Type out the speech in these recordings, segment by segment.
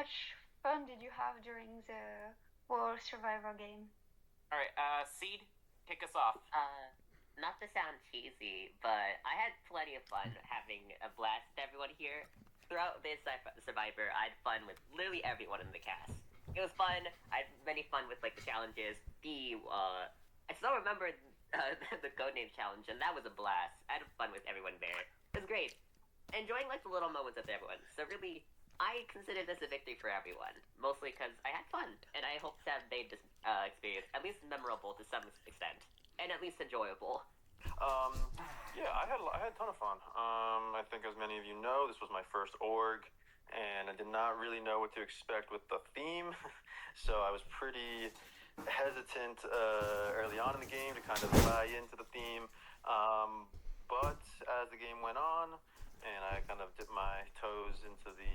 much fun did you have during the World Survivor game? All right, Seed, kick us off. Not to sound cheesy, but I had plenty of fun having a blast with everyone here. Throughout this Survivor, I had fun with literally everyone in the cast. It was fun. I had many fun with like the challenges. I still remember the codename challenge, and that was a blast. I had fun with everyone there. It was great. Enjoying like the little moments with everyone. So really, I consider this a victory for everyone, mostly because I had fun, and I hope to have made this experience at least memorable to some extent, and at least enjoyable. Yeah, I had a ton of fun. I think as many of you know, this was my first org, and I did not really know what to expect with the theme, so I was pretty hesitant early on in the game to kind of buy into the theme. But as the game went on, and I kind of dipped my toes into the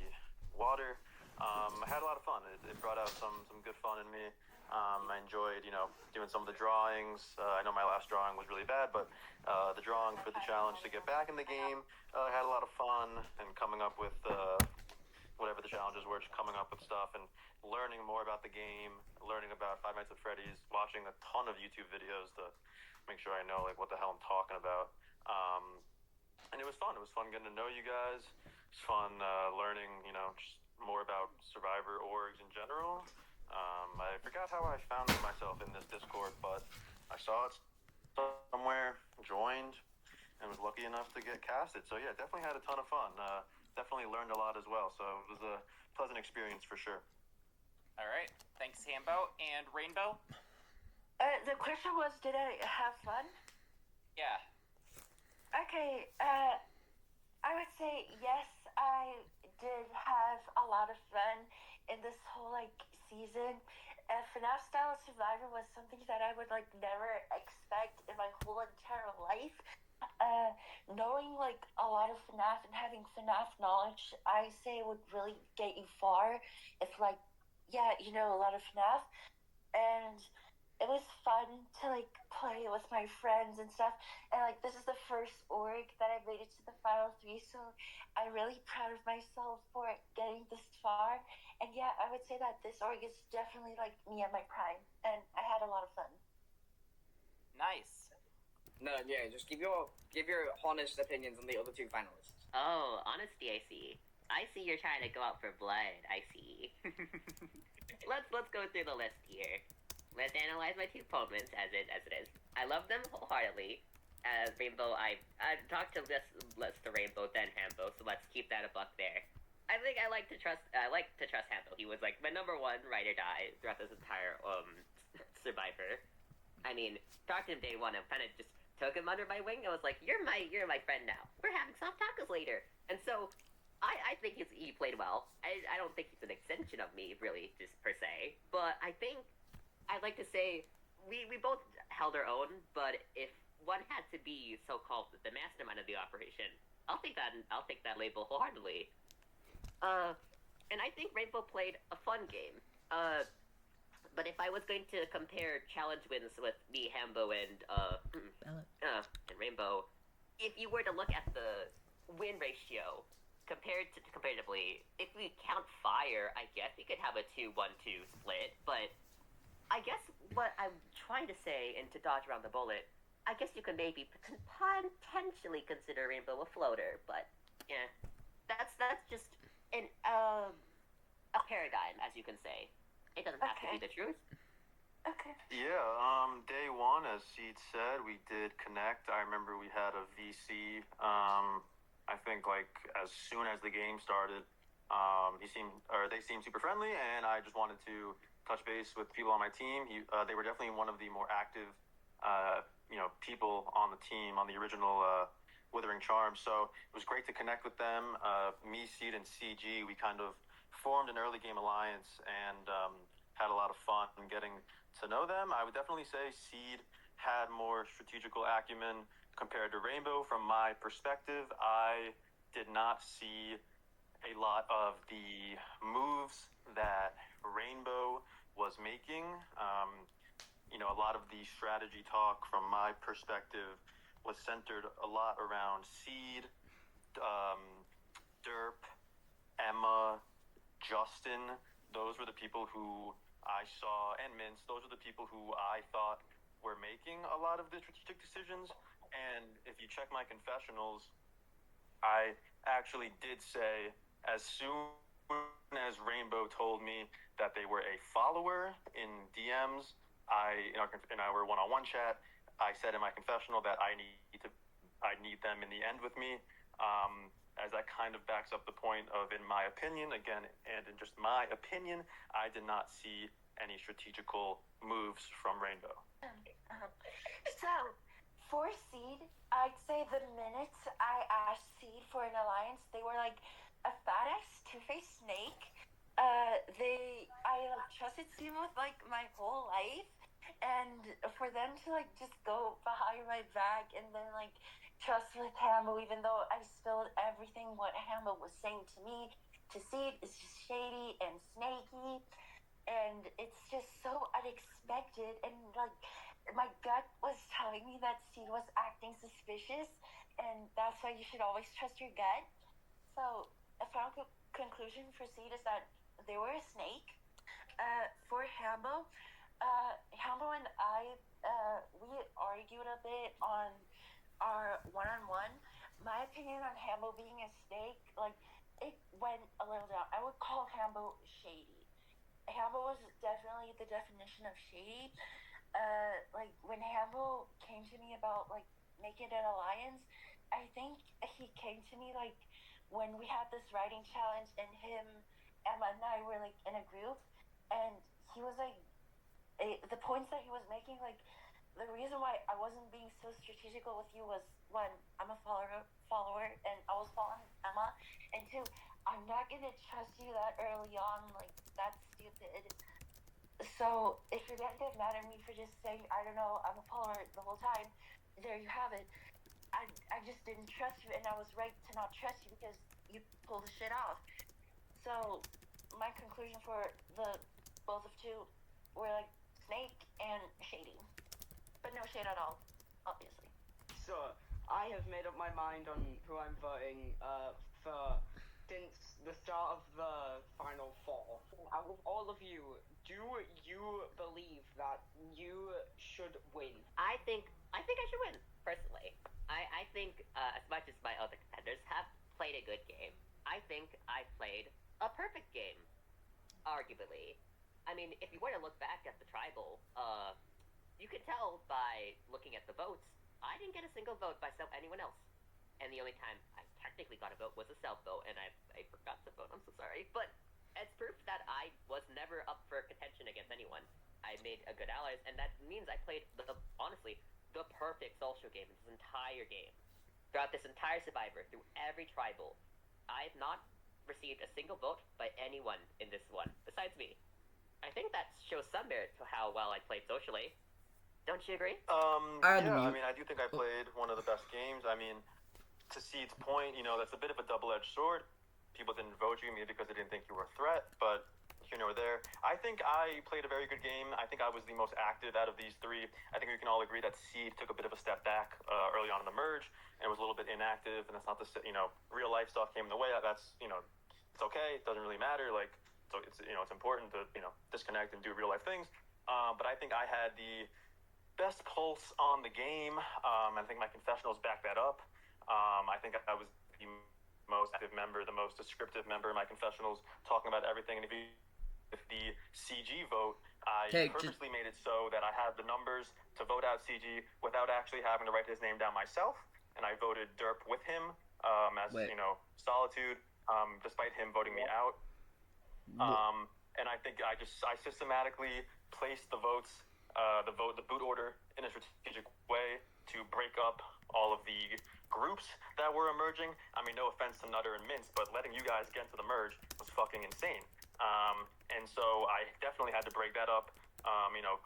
water, I had a lot of fun. It brought out some good fun in me. I enjoyed, doing some of the drawings. I know my last drawing was really bad, but the drawing for the challenge to get back in the game, I had a lot of fun, and coming up with whatever the challenges were, just coming up with stuff and learning more about the game, learning about Five Nights at Freddy's, watching a ton of YouTube videos to make sure I know like what the hell I'm talking about. And it was fun. It was fun getting to know you guys. It was fun learning, just more about Survivor orgs in general. I forgot how I found myself in this Discord, but I saw it somewhere, joined, and was lucky enough to get casted. So yeah, definitely had a ton of fun. Definitely learned a lot as well. So it was a pleasant experience for sure. All right, thanks, Hambo. And Rainbow? The question was, did I have fun? Yeah. Okay, I would say yes, I did have a lot of fun in this whole, season. FNAF style Survivor was something that I would, never expect in my whole entire life. Knowing, a lot of FNAF and having FNAF knowledge, I say would really get you far if, you know a lot of FNAF. And it was fun to play with my friends and stuff, and this is the first org that I made it to the final three, so I'm really proud of myself for getting this far. And yeah, I would say that this org is definitely me at my prime, and I had a lot of fun. Nice. No, yeah, just give your honest opinions on the other two finalists. Oh, honesty, I see. I see you're trying to go out for blood. I see. Let's go through the list here. Let's analyze my two opponents as it is. I love them wholeheartedly. As Rainbow, I talked to less to Rainbow than Hambo, so let's keep that a buck there. I think I like to trust Hambo. He was my number one ride or die throughout this entire Survivor. I mean, talked to him day one and kind of just took him under my wing and was like, you're my friend now. We're having soft tacos later. And so I think he played well. I don't think he's an extension of me, really, just per se. But I think I'd like to say we both held our own, but if one had to be so-called the mastermind of the operation, I'll take that label wholeheartedly. And I think Rainbow played a fun game. But if I was going to compare challenge wins with me, Hambo, and Rainbow, if you were to look at the win ratio comparatively, if we count fire, I guess we could have a 2-1-2 split, but I guess what I'm trying to say, and to dodge around the bullet, I guess you could maybe potentially consider Rainbow a floater, but yeah, that's just a paradigm, as you can say. It doesn't have to be the truth. Okay. Yeah, day one, as Seed said, we did connect. I remember we had a VC. I think as soon as the game started, they seemed super friendly, and I just wanted to touch base with people on my team. They were definitely one of the more active, people on the team, on the original Withering Charm. So it was great to connect with them. Me, Seed, and CG, we kind of formed an early game alliance and had a lot of fun getting to know them. I would definitely say Seed had more strategical acumen compared to Rainbow. From my perspective, I did not see a lot of the moves that Rainbow was making. A lot of the strategy talk from my perspective was centered a lot around Seed, Derp, Emma, Justin, those were the people who I saw, and Mince, those are the people who I thought were making a lot of the strategic decisions. And if you check my confessionals, I actually did say, as soon as Rainbow told me that they were a follower in DMs, in our one-on-one chat, I said in my confessional that I need them in the end with me. As that kind of backs up the point of, in my opinion, again, and in just my opinion, I did not see any strategical moves from Rainbow. So, for Seed, I'd say the minute I asked Seed for an alliance, they were like a fat ass two-faced snake. I trusted Seed with like my whole life, and for them to like just go behind my back and then like trust with Hambo, even though I spilled everything what Hambo was saying to me, to Seed, is just shady and snaky, and it's just so unexpected, and like my gut was telling me that Seed was acting suspicious, and that's why you should always trust your gut. So a final conclusion for Seed is that they were a snake. For Hambo, Hambo and I, we argued a bit on our one-on-one. My opinion on Hambo being a snake, like, it went a little down. I would call Hambo shady. Hambo was definitely the definition of shady. Like, when Hambo came to me about, like, making an alliance, I think he came to me, like, when we had this writing challenge and him, Emma, and I were, like, in a group, and he was, like, the points that he was making, like, the reason why I wasn't being so strategical with you was, one, I'm a follower, and I was following Emma, and two, I'm not gonna trust you that early on, like, that's stupid. So, if you're gonna get mad at me for just saying, I don't know, I'm a follower the whole time, there you have it. I just didn't trust you, and I was right to not trust you because you pulled the shit off. So, my conclusion for the both of two were, like, snake and shady. But no shade at all, obviously. So, I have made up my mind on who I'm voting for since the start of the Final Four. Out of all of you, do you believe that you should win? I think I should win, personally. I think, as much as my other contenders have played a good game, I think I played a perfect game, arguably. I mean, if you were to look back at the tribal, you could tell by looking at the votes, I didn't get a single vote by anyone else. And the only time I technically got a vote was a self-vote, and I forgot to vote, I'm so sorry. But it's proof that I was never up for contention against anyone. I made a good allies, and that means I played, honestly, the perfect social game in this entire game. Throughout this entire Survivor, through every tribal, I have not received a single vote by anyone in this one, besides me. I think that shows some merit to how well I played socially. Don't you agree? I mean, I do think I played one of the best games. I mean, to Seed's point, that's a bit of a double-edged sword. People didn't vote you maybe because they didn't think you were a threat, but here nor there. I think I played a very good game. I think I was the most active out of these three. I think we can all agree that Seed took a bit of a step back early on in the merge and was a little bit inactive, and that's not to say, real life stuff came in the way. That's, it's okay. It doesn't really matter. Like, so it's important to, disconnect and do real life things. But I think I had the best pulse on the game. I think my confessionals back that up. I think I was the most active member, the most descriptive member in my confessionals, talking about everything. And if the CG vote, I purposely made it so that I had the numbers to vote out CG without actually having to write his name down myself. And I voted Derp with him as, Solitude, despite him voting me out. And I think I systematically placed the votes, the boot order in a strategic way to break up all of the groups that were emerging. I mean, no offense to Nutter and Mince, but letting you guys get into the merge was fucking insane. And so I definitely had to break that up.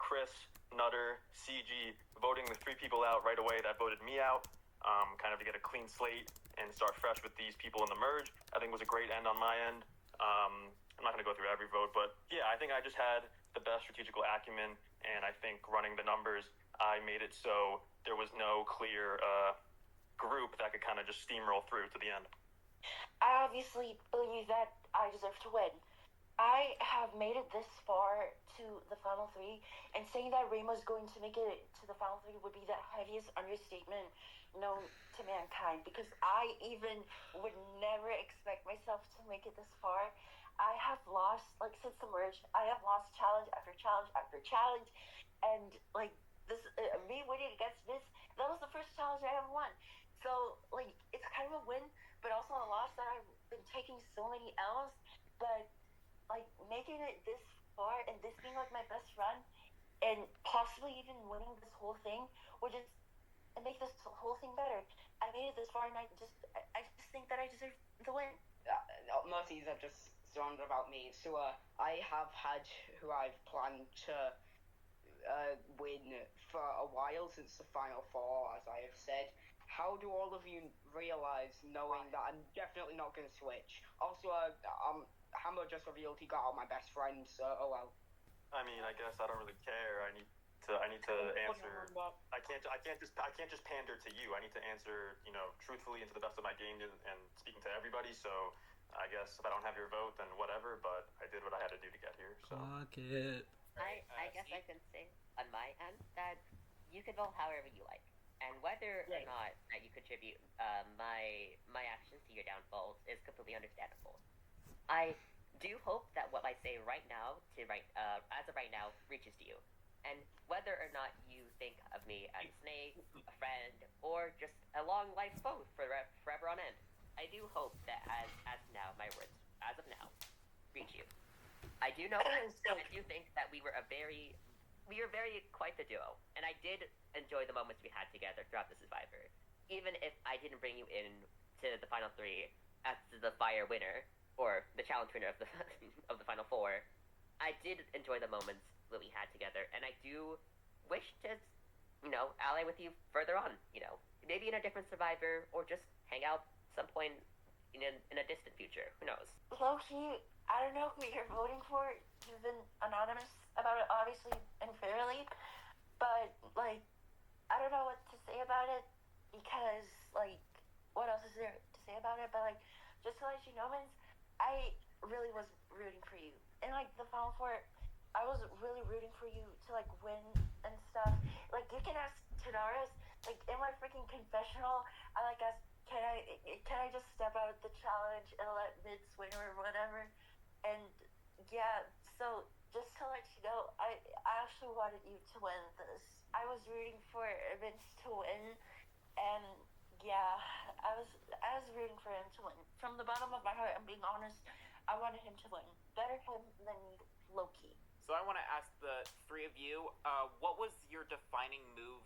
Chris, Nutter, CG, voting the three people out right away that voted me out, kind of to get a clean slate and start fresh with these people in the merge, I think was a great end on my end. I'm not going to go through every vote, but yeah, I think I just had the best strategical acumen, and I think running the numbers, I made it so there was no clear group that could kind of just steamroll through to the end. I obviously believe that I deserve to win. have made it this far to the final three, and saying that Rainbow's going to make it to the final three would be the heaviest understatement known to mankind, because I even would never expect myself to make it this far. I have lost, like, since the merge, I have lost challenge after challenge after challenge, and, like, this, me winning against Miss, that was the first challenge I ever won. So, like, it's kind of a win, but also a loss that I've been taking so many L's, but, like, making it this far and this being, like, my best run, and possibly even winning this whole thing would just make this whole thing better. I made it this far, and I just think that I deserve the win. Mercies have just stormed about me. So I have had who I've planned to win for a while, since the final four, as I have said. How do all of you realize, knowing that I'm definitely not going to switch? Also, Hammer just revealed he got out my best friend, so oh well. I mean, I guess I don't really care. I need to answer. I can't just pander to you. I need to answer, truthfully and to the best of my game and speaking to everybody. So I guess if I don't have your vote, then whatever. But I did what I had to do to get here. So. Fuck it. I guess I can say on my end that you can vote however you like, and whether or not that you contribute my actions to your downfalls is completely understandable. I do hope that what I say right now as of right now reaches to you, and whether or not you think of me as a snake, a friend, or just a long life foe forever on end, I do hope that as now my words as of now reach you. I do know. I do think that we were very quite the duo, and I did enjoy the moments we had together throughout the Survivor. Even if I didn't bring you in to the final three as the fire winner or the challenge winner of the of the final four, I did enjoy the moments that we had together, and I do wish to, ally with you further on. Maybe in a different Survivor, or just hang out some point in a distant future. Who knows? Low-key, I don't know who you're voting for. You've been anonymous about it, obviously, and fairly. But, like, I don't know what to say about it, because, like, what else is there to say about it? But, like, just to let you know, Vince, I really was rooting for you. And, like, the Final Four, I was really rooting for you to, like, win and stuff. Like, you can ask Tadaris, like, in my freaking confessional, I, like, asked, can I just step out of the challenge and let Mids win or whatever? And yeah, so just to let you know, I actually wanted you to win this. I was rooting for Vince to win, and yeah, I was rooting for him to win. From the bottom of my heart, I'm being honest, I wanted him to win. Better him than Loki. So I want to ask the three of you, what was your defining move?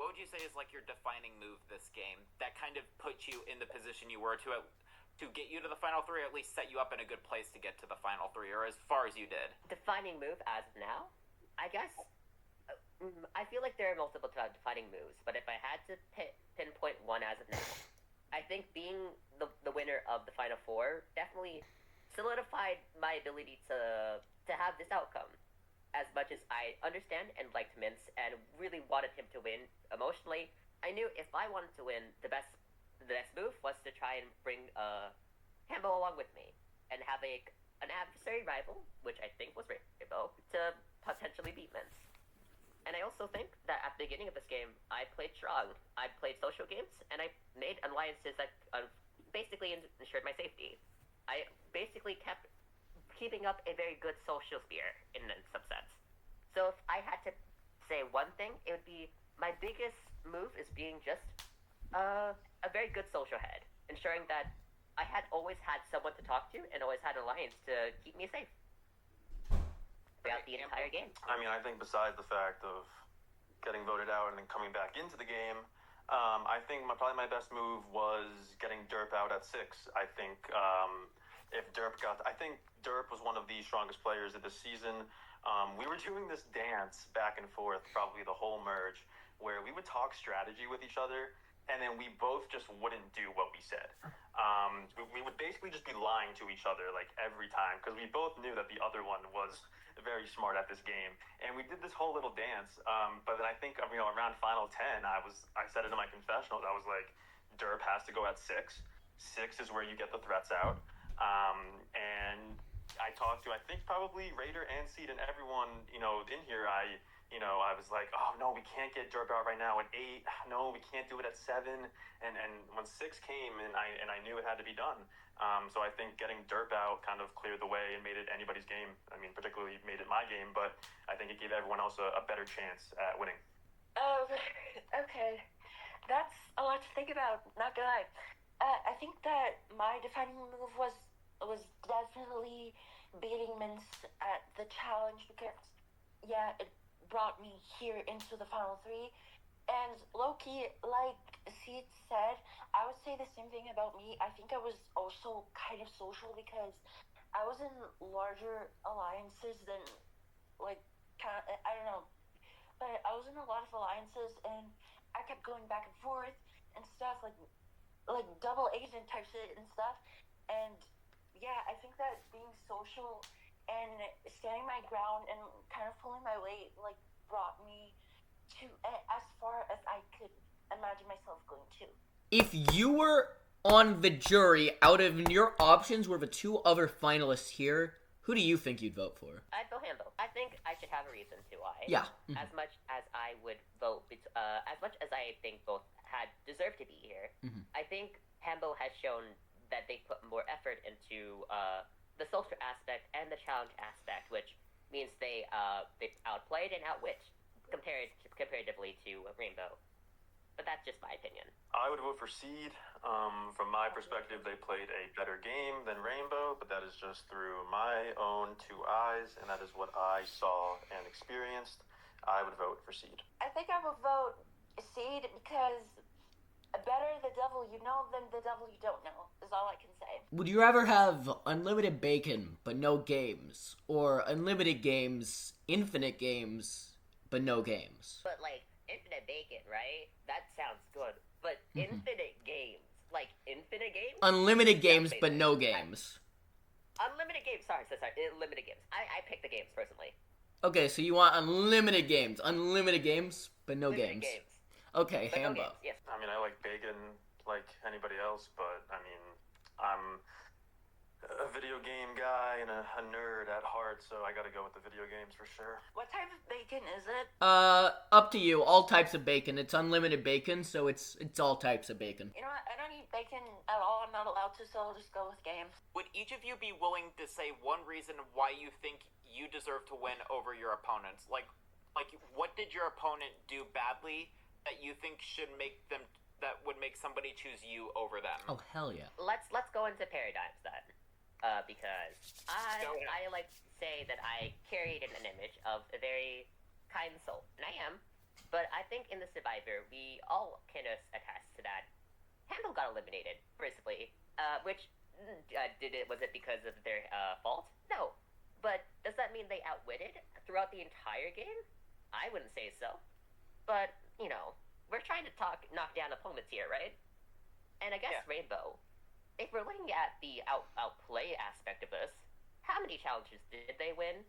What would you say is like your defining move this game that kind of put you in the position you were to get you to the final three, or at least set you up in a good place to get to the final three, or as far as you did? Defining move as of now? I guess I feel like there are multiple defining moves, but if I had to pinpoint one as of now, I think being the winner of the final four definitely solidified my ability to have this outcome. As much as I understand and liked Mince and really wanted him to win emotionally, I knew if I wanted to win, the best move was to try and bring Hambo along with me and have an adversary rival, which I think was Rainbow, to potentially beat Mince. And I also think that at the beginning of this game, I played strong. I played social games, and I made alliances that basically ensured my safety. I basically kept keeping up a very good social sphere in some sense. So if I had to say one thing, it would be my biggest move is being just a very good social head, ensuring that I had always had someone to talk to and always had an alliance to keep me safe throughout the entire game. I mean, I think besides the fact of getting voted out and then coming back into the game, I think probably my best move was getting Derp out at 6. I think I think Derp was one of the strongest players of the season. We were doing this dance back and forth probably the whole merge, where we would talk strategy with each other, and then we both just wouldn't do what we said. We would basically just be lying to each other like every time, because we both knew that the other one was very smart at this game, and we did this whole little dance. But then I think around final 10, I said it in my confessionals. I was like, Derp has to go at 6. 6 is where you get the threats out. And I talked to, I think probably Raider and Seed and everyone, in here. I was like, oh no, we can't get Dirt Out right now at 8. No, we can't do it at 7. And when 6 came, and I knew it had to be done. So I think getting Dirt Out kind of cleared the way and made it anybody's game. I mean, particularly made it my game, but I think it gave everyone else a better chance at winning. Okay. That's a lot to think about, not gonna lie. I think that my defining move was definitely beating Mince at the challenge because, yeah, it brought me here into the final 3. And low-key, like Seed said, I would say the same thing about me. I think I was also kind of social because I was in larger alliances than, like, I don't know. But I was in a lot of alliances, and I kept going back and forth and stuff, like double agent type shit and stuff. And yeah, I think that being social and standing my ground and kind of pulling my weight, like, brought me to as far as I could imagine myself going to. If you were on the jury, out of your options were the 2 other finalists here, who do you think you'd vote for? I'd vote Hambo. I think I should have a reason to why. Yeah. As much as I would vote, as much as I think both had deserved to be here, I think Hambo has shown that they put more effort into the social aspect and the challenge aspect, which means they outplayed and outwit comparatively to Rainbow. But that's just my opinion. I would vote for Seed. From my perspective, they played a better game than Rainbow, but that is just through my own 2 eyes, and that is what I saw and experienced. I would vote for Seed. I think I would vote Seed because better the devil you know than the devil you don't know is all I can say. Would you rather have unlimited bacon but no games, or unlimited games, infinite games, but no games? But, like, infinite bacon, right? That sounds good. But infinite games, like infinite games? Unlimited games but no games. Unlimited games, sorry. Unlimited games. I picked the games, personally. Okay, so you want unlimited games but no Limited games. Okay, But no Hambo. games, yes. I mean, I like bacon like anybody else, but I mean, I'm a video game guy and a nerd at heart, so I gotta go with the video games for sure. What type of bacon is it? Up to you. All types of bacon. It's unlimited bacon, so it's all types of bacon. You know what? I don't eat bacon at all. I'm not allowed to, so I'll just go with games. Would each of you be willing to say one reason why you think you deserve to win over your opponents? Like what did your opponent do badly that you think that would make somebody choose you over them? Oh, hell yeah. Let's go into paradigms then. Because I like to say that I carried an image of a very kind soul, and I am. But I think in the Survivor, we all can attest to that. Handel got eliminated, principally. Was it because of their fault? No. But does that mean they outwitted throughout the entire game? I wouldn't say so. But, we're trying to knock down opponents here, right? And I guess Rainbow, if we're looking at the outplay aspect of this, how many challenges did they win?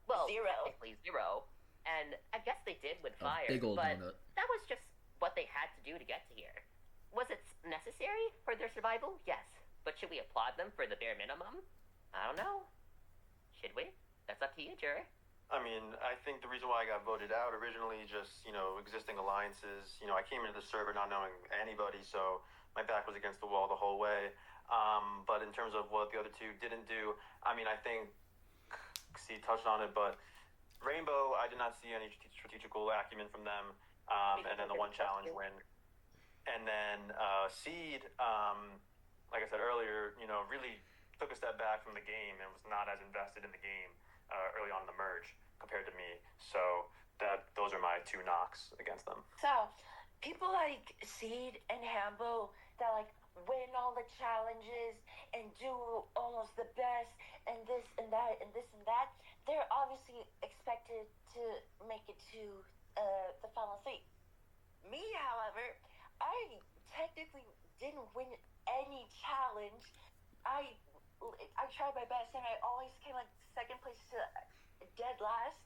Well, 0. technically 0. And I guess they did win Fire, big old but donut. that was just what they had to do to get to here. Was it necessary for their survival? Yes. But should we applaud them for the bare minimum? I don't know. Should we? That's up to you, Jerry. I mean, I think the reason why I got voted out originally just, existing alliances. I came into the server not knowing anybody, so my back was against the wall the whole way. But in terms of what the other 2 didn't do, I mean, I think C touched on it, but Rainbow, I did not see any strategical acumen from them. And then the 1 challenge win. And then Seed, like I said earlier, really took a step back from the game and was not as invested in the game early on in the merge compared to me. So those are my 2 knocks against them. So, people like Seed and Hambo that, like, win all the challenges and do almost the best and this and that and this and that, they're obviously expected to make it to the final 3. Me, however, I technically didn't win any challenge. I tried my best, and I always came like second place to dead last,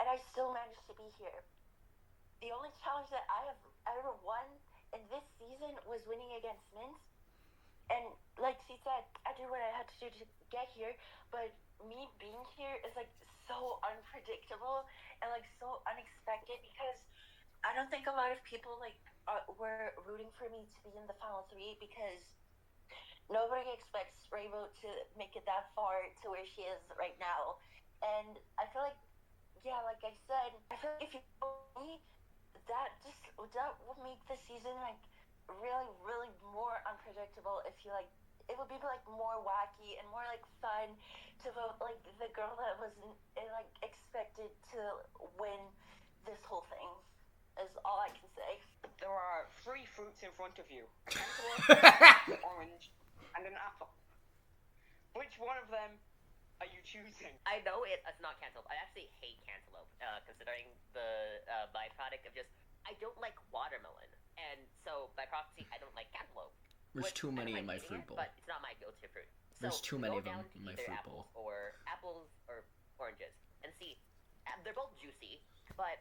and I still managed to be here. The only challenge that I have ever won in this season was winning against Mince, and like she said, I did what I had to do to get here, but me being here is like so unpredictable and like so unexpected because I don't think a lot of people like were rooting for me to be in the final three because nobody expects Rainbow to make it that far to where she is right now. And I feel like, yeah, like I said, I feel like if you know me, that would make the season like really, really more unpredictable. If you like, it would be like more wacky and more like fun to vote like the girl that wasn't like expected to win this whole thing. Is all I can say. There are 3 fruits in front of you: a cantaloupe, an orange, and an apple. Which one of them are you choosing? I know it's not cantaloupe. I actually hate cantaloupe, considering the byproduct of just I don't like watermelon, and so by proxy I don't like cantaloupe. There's Which, too I don't many in mind my eating fruit it, bowl. but it's not my go-to fruit. So There's too we many go of them down to in my either fruit bowl. apples or oranges, and see, they're both juicy, but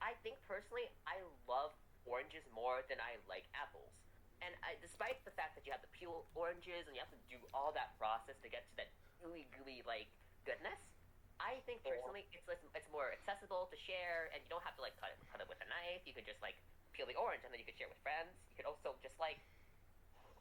I think personally I love oranges more than I like apples. And despite the fact that you have to peel oranges and you have to do all that process to get to that gooey, gooey like goodness, I think personally it's more accessible to share, and you don't have to like cut it with a knife. You could just like peel the orange, and then you could share with friends. You could also just like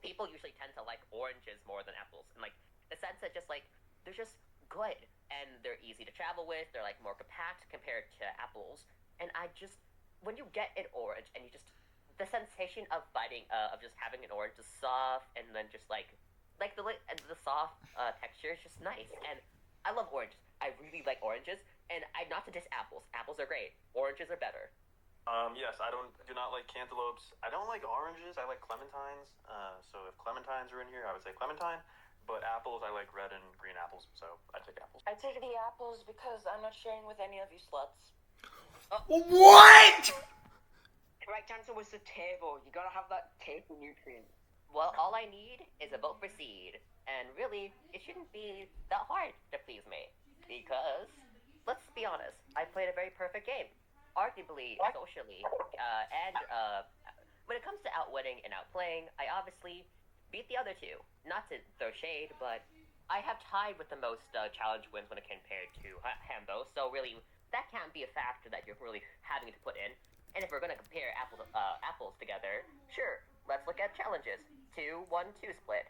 people usually tend to like oranges more than apples, and like the sense that just like they're just good and they're easy to travel with. They're like more compact compared to apples, and I just when you get an orange and you just the sensation of biting of just having an orange is soft and then just like the soft texture is just nice, and I love oranges. I really like oranges, and I not to diss apples. Apples are great. Oranges are better. Yes, I do not like cantaloupes. I don't like oranges. I like clementines. So if clementines are in here, I would say clementine. But apples, I like red and green apples. So I take apples. I take the apples because I'm not sharing with any of you sluts. What? Correct answer was the table. You gotta have that table nutrient. Well, all I need is a vote for seed, and really, it shouldn't be that hard to please me, because let's be honest, I played a very perfect game, arguably socially, and when it comes to outwitting and outplaying, I obviously beat the other two. Not to throw shade, but I have tied with the most challenge wins when it compared to Hambo, so really, that can't be a factor that you're really having to put in. And if we're going to compare apples together, sure, let's look at challenges. 2-1-2 split.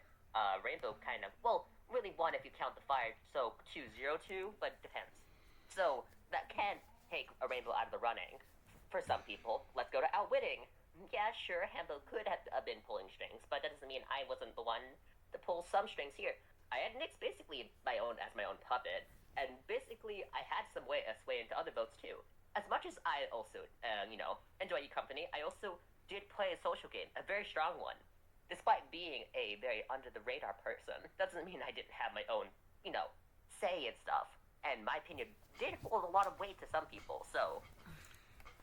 Rainbow kind of, well, really 1 if you count the fire, so 2-0-2, but depends. So that can take a Rainbow out of the running for some people. Let's go to outwitting. Yeah, sure, Hambo could have been pulling strings, but that doesn't mean I wasn't the one to pull some strings here. I had Nyx basically my own puppet, and basically I had some sway into other votes too. As much as I also, enjoy your company, I also did play a social game, a very strong one. Despite being a very under-the-radar person, doesn't mean I didn't have my own, say and stuff. And my opinion did hold a lot of weight to some people, so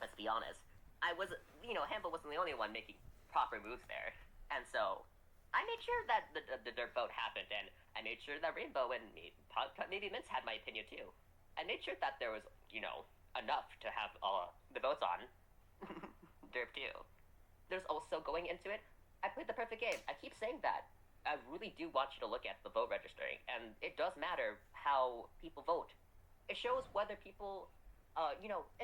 let's be honest. I was, Hambo wasn't the only one making proper moves there. And so I made sure that the dirt vote happened, and I made sure that Rainbow and maybe Mince had my opinion too. I made sure that there was, enough to have the votes on. Derp too. There's also going into it, I played the perfect game. I keep saying that. I really do want you to look at the vote registering, and it does matter how people vote. It shows whether people, I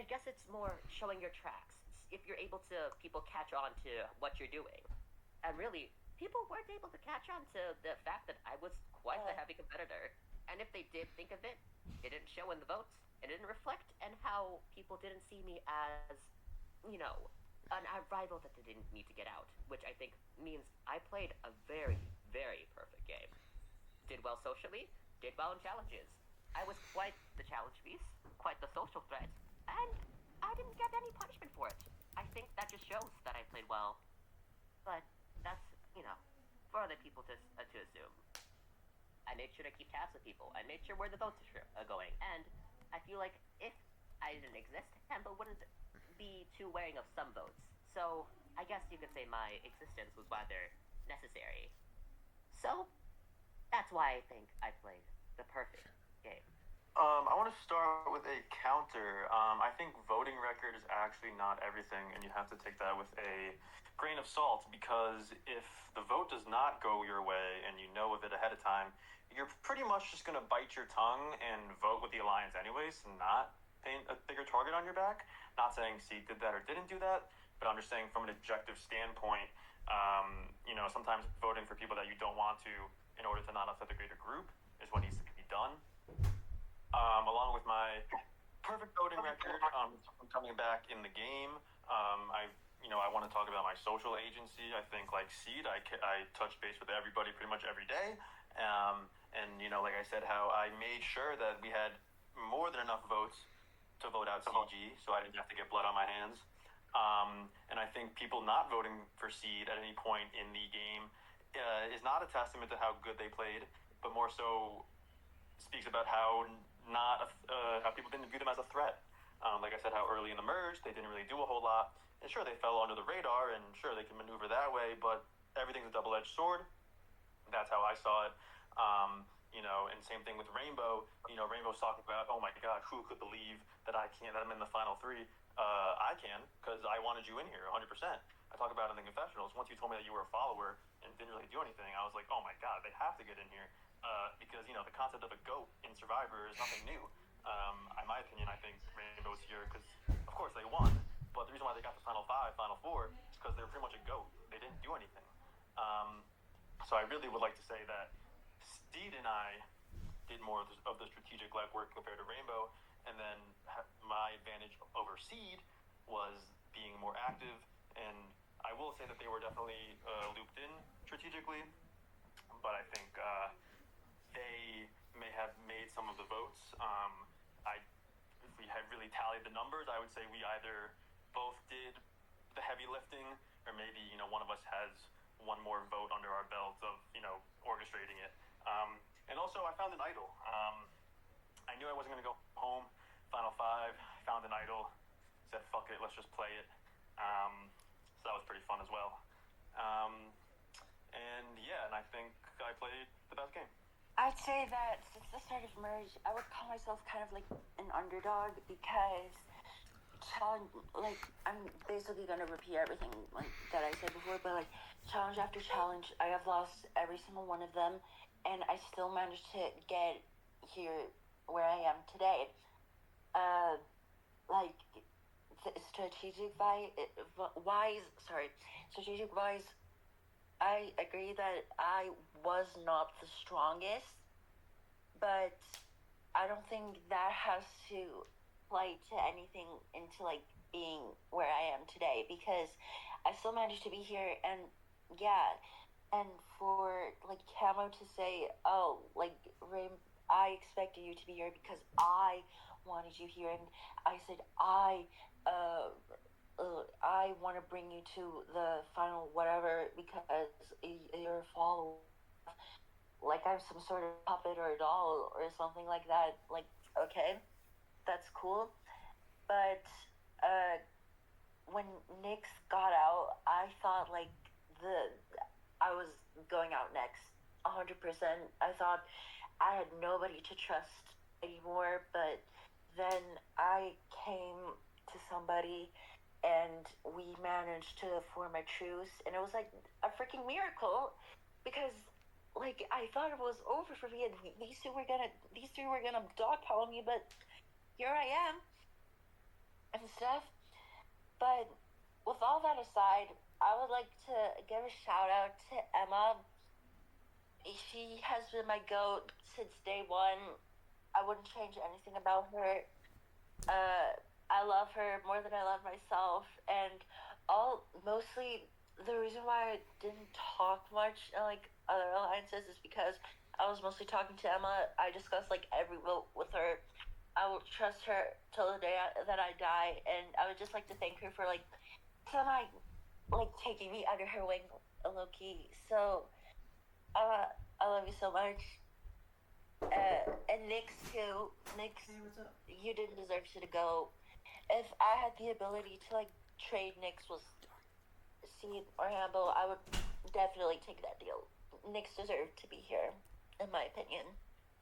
guess it's more showing your tracks. If you're able to, people catch on to what you're doing. And really, people weren't able to catch on to the fact that I was quite the heavy competitor. And if they did think of it, it didn't show in the votes. It didn't reflect in how people didn't see me as, a rival that they didn't need to get out, which I think means I played a very, very perfect game. Did well socially, did well in challenges. I was quite the challenge beast, quite the social threat, and I didn't get any punishment for it. I think that just shows that I played well. But that's, for other people to assume. I made sure to keep tabs with people. I made sure where the votes are going. And I feel like if I didn't exist, Hambo wouldn't be too wearing of some votes. So I guess you could say my existence was rather necessary. So that's why I think I played the perfect game. I want to start with a counter. I think voting record is actually not everything, and you have to take that with a grain of salt because if the vote does not go your way and you know of it ahead of time, you're pretty much just going to bite your tongue and vote with the alliance anyways, and not paint a bigger target on your back. Not saying C did that or didn't do that, but I'm just saying from an objective standpoint, sometimes voting for people that you don't want to in order to not upset the greater group is what needs to be done. Along with my perfect voting record, coming back in the game, I want to talk about my social agency. I think like Seed, I touch base with everybody pretty much every day, and like I said, how I made sure that we had more than enough votes to vote out CG, so I didn't have to get blood on my hands. And I think people not voting for Seed at any point in the game is not a testament to how good they played, but more so speaks about how how people didn't view them as a threat. Like I said, how early in the merge they didn't really do a whole lot, and sure they fell under the radar, and sure they can maneuver that way, but everything's a double-edged sword. That's how I saw it. And same thing with Rainbow. Rainbow's talking about, oh my God, who could believe that that I'm in the final three? I can, because I wanted you in here 100%. I talk about it in the confessionals. Once you told me that you were a follower and didn't really do anything, I was like, oh my God, they have to get in here. Because, the concept of a GOAT in Survivor is nothing new. In my opinion, I think Rainbow's here because, of course, they won. But the reason why they got to Final 5, Final 4 is because they were pretty much a GOAT. They didn't do anything. So I really would like to say that Steed and I did more of the strategic legwork compared to Rainbow, and then my advantage over Seed was being more active, and I will say that they were definitely looped in strategically, but I think they may have made some of the votes. If we had really tallied the numbers, I would say we either both did the heavy lifting, or maybe one of us has one more vote under our belt of orchestrating it. And also, I found an idol. I knew I wasn't going to go home. Final 5, found an idol. Said, fuck it, let's just play it. So that was pretty fun as well. And I think I played the best game. I'd say that since the start of Merge, I would call myself kind of like an underdog because I'm basically gonna repeat everything that I said before, but challenge after challenge, I have lost every single one of them, and I still managed to get here where I am today. Strategic wise, I agree that I was not the strongest, but I don't think that has to play to anything into being where I am today, because I still managed to be here. And yeah, and for Camo to say, oh, Rain, I expected you to be here because I wanted you here, and I said I want to bring you to the final whatever because you're a follower, like I'm some sort of puppet or a doll or something like that. Okay, that's cool. But when Nyx got out, I thought I was going out next 100%. I thought I had nobody to trust anymore, but then I came to somebody and we managed to form a truce, and it was like a freaking miracle because I thought it was over for me and these three were gonna dogpile me, but here I am and stuff. But with all that aside, I would like to give a shout out to Emma. She has been my GOAT since day one. I wouldn't change anything about her. I love her more than I love myself, and mostly the reason why I didn't talk much in other alliances is because I was mostly talking to Emma. I discussed every vote with her. I will trust her till the day that I die, and I would just like to thank her for semi taking me under her wing, low key. So I love you so much. And Nyx too. Nyx, Hey, what's up? you didn't deserve to go. If I had the ability to trade Nyx with Seed or Hambo, I would definitely take that deal. Nyx deserved to be here, in my opinion,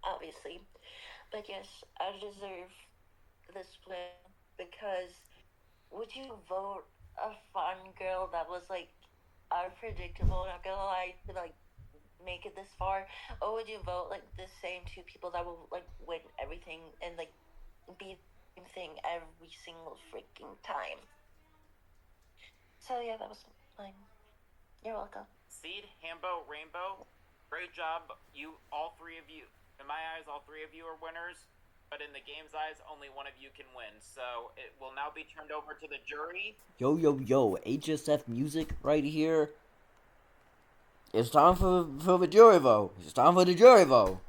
obviously. But yes, I deserve this win because would you vote a fun girl that was like unpredictable, not gonna lie, to like make it this far? Or would you vote like the same two people that will like win everything and like be the same thing every single freaking time? So yeah, that was mine. You're welcome. Seed, Hambo, Rainbow, great job. All three of you, in my eyes, all three of you are winners. But in the game's eyes, only one of you can win. So it will now be turned over to the jury. Yo, yo, yo, HSF music right here. It's time for the jury vote. It's time for the jury vote.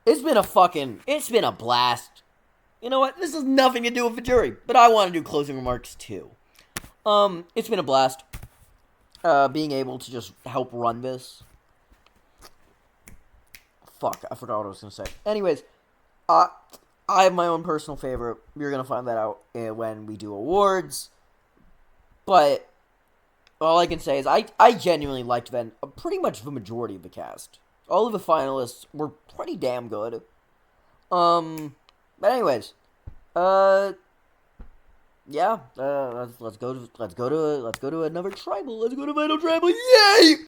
It's been a blast. You know what? This has nothing to do with the jury, but I want to do closing remarks too. It's been a blast. Being able to just help run this. Fuck, I forgot what I was gonna say. Anyways, I have my own personal favorite. You're gonna find that out when we do awards. But all I can say is I genuinely liked pretty much the majority of the cast. All of the finalists were pretty damn good. But anyways, yeah. Let's go to another tribal. Let's go to Final Tribal. Yay!